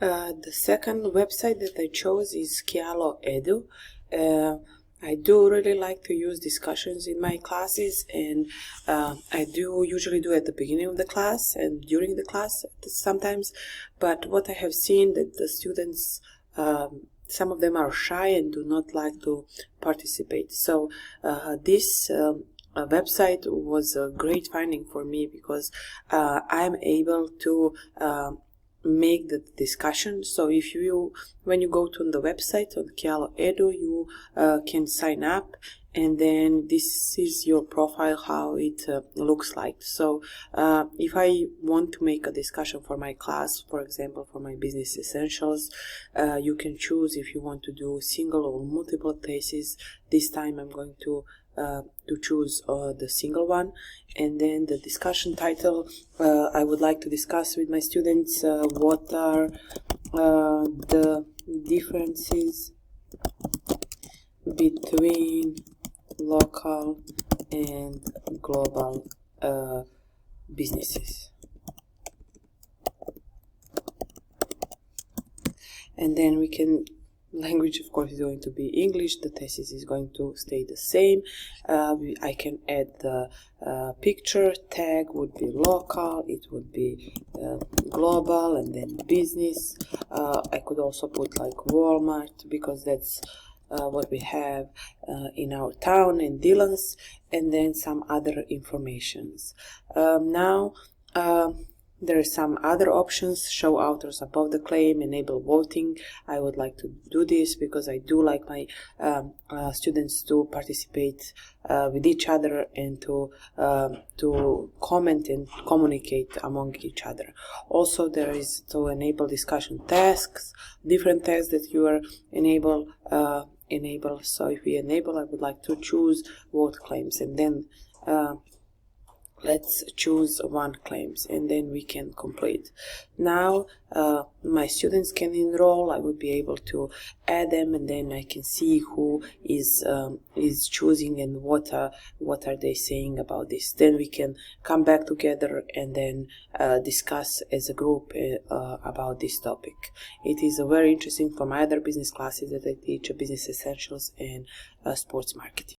The second website that I chose is Kialo Edu. I do really like to use discussions in my classes, and I do usually do at the beginning of the class and during the class sometimes. But what I have seen that the students, some of them are shy and do not like to participate. So this website was a great finding for me because I'm able to make the discussion. So if when you go to the website on Kialo Edu, you can sign up, and then this is your profile, how it looks like. So if I want to make a discussion for my class, for example for my business essentials, you can choose if you want to do single or multiple theses. This time I'm going to choose the single one, and then the discussion title, I would like to discuss with my students what are the differences between local and global businesses. And then we can, language of course is going to be English, the thesis is going to stay the same. I can add the picture, tag would be local, it would be global, and then business. I could also put like Walmart because that's what we have in our town, and Dillon's, and then some other informations. Now there are some other options: show authors above the claim, enable voting. I would like to do this because I do like my students to participate with each other and to comment and communicate among each other. Also, there is to enable discussion tasks, different tasks that you are enable. So if we enable, I would like to choose vote claims, and then let's choose one claims, and then we can complete. Now my students can enroll. I would be able to add them, and then I can see who is choosing and what are they saying about this. Then we can come back together and then discuss as a group about this topic. It is very interesting for my other business classes that I teach, business essentials and sports marketing.